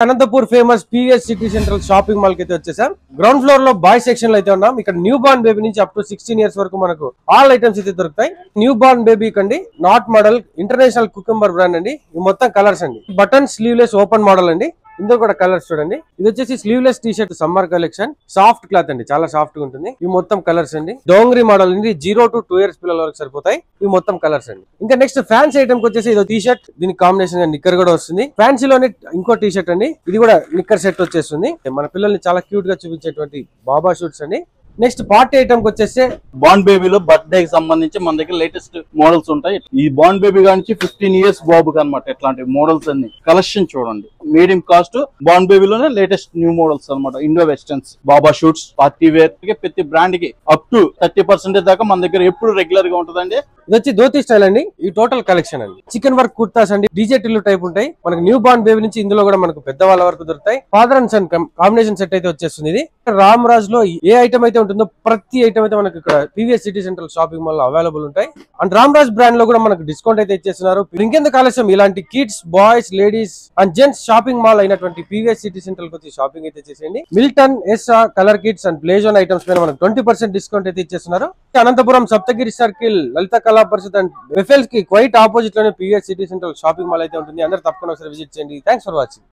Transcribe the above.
Anantapur famous PVS city central shopping mall కి అయితే వచ్చేసాం. గ్రౌండ్ ఫ్లోర్ లో బాయ్స్ సెక్షన్ లో అయితే ఉన్నాం. ఇక్కడ న్యూ బార్న్ బేబీ నుంచి అప్ టు 16 ఇయర్స్ వరకు మనకు ఆల్ ఐటమ్స్ అయితే దొరుకుతాయి. న్యూ బార్న్ బేబీ కండి not model international cucumber brand అండి. ఇది మొత్తం కలర్స్ అండి. బటన్ స్లీవ్లెస్ ఓపెన్ మోడల్ అండి. ఇందులో కూడా కలర్స్ చూడండి. ఇది వచ్చేసి sleeveless T shirt summer collection. Soft cloth అండి, చాలా సాఫ్ట్ గా ఉంటుంది. ఇవి మొత్తం కలర్స్ అండి. డోంగ్రీ మోడల్ అండి. 0 to 2 ఇయర్స్ పిల్లల వరకు సరిపోతాయి. ఇవి మొత్తం కలర్స్ అండి. ఇంకా నెక్స్ట్ ఫ్యాన్సీ ఐటమ్ వచ్చేసి ఇది టీ షర్ట్, దీనికి కాంబినేషన్ గా నిక్కర్ కూడా వస్తుంది. ఫ్యాన్సీలోనే ఇంకో టీ షర్ట్ అండి. ఇది కూడా నిక్కర్ సెట్ వచ్చేస్తుంది. మన పిల్లల్ని చాలా క్యూట్ గా చూపించేటువంటి బాబా షూట్స్ అండి. నెక్స్ట్ పార్టీ ఐటమ్ వచ్చేస్తే బాండ్ బేబీలో బర్త్డే కి సంబంధించి మన దగ్గర లేటెస్ట్ మోడల్స్ ఉంటాయి. ఈ బాండ్ బేబీ నుంచి 15 ఇయర్స్ బాబుకి అనమాట. ఇట్లాంటి మోడల్స్ అన్ని కలెక్షన్ చూడండి. మీడియం కాస్ట్ బాండ్ బేబీలోనే లేటెస్ట్ న్యూ మోడల్స్ అనమాట. ఇండో వెస్టర్న్స్, బాబా షూట్స్, పార్టీ వేర్, ప్రతి బ్రాండ్ కి అప్ టు 30% దాకా మన దగ్గర ఎప్పుడు రెగ్యులర్ గా ఉంటుందండి. ఇది వచ్చి ధోతి స్టైల్ అండి. ఈ టోటల్ కలెక్షన్ అండి. చికెన్ వర్క్ కుర్తాస్ అండి. డీజే టిల్లు టైప్ ఉంటాయి. మనకు న్యూ బార్న్ బేబీ నుంచి ఇందులో కూడా మనకు పెద్దవాళ్ళ వరకు దొరుకుతాయి. Father and son combination set అయితే వచ్చేస్తుంది. ఇది రామ్ రాజ్ లో ఏ ఐటమ్ అయితే ఉంటుందో ప్రతి ఐటమ్ అయితే మనకు ఇక్కడ PVS city central shopping mall లో అవైలబుల్ ఉంటాయి. అండ్ రామ్ రాజ్ బ్రాండ్ లో కూడా మనకు డిస్కౌంట్ అయితే ఇచ్చేస్తున్నారు. ఇంకెందుకు ఆలస్యం, ఇలాంటి kids, boys, ladies and gents shopping mall అయినటువంటి పీవీఎస్ సిటీ సెంట్రల్ వచ్చి షాపింగ్ అయితే చేసేయండి. మిల్టన్, ఎస్ఆ, colour kids and play zone items పైన మనకు 20% డిస్కౌంట్ అయితే ఇచ్చేస్తున్నారు. అనంతపురం సప్తగిరి సర్కిల్ లలిత కళా పరిషత్ అండ్ వెఫెల్స్ కి క్వైట్ ఆపోజిట్ లోనే PVS city central shopping mall అయితే ఉంటుంది. అందరూ తప్పకుండా ఒకసారి విజిట్ చేయండి. Thanks for watching.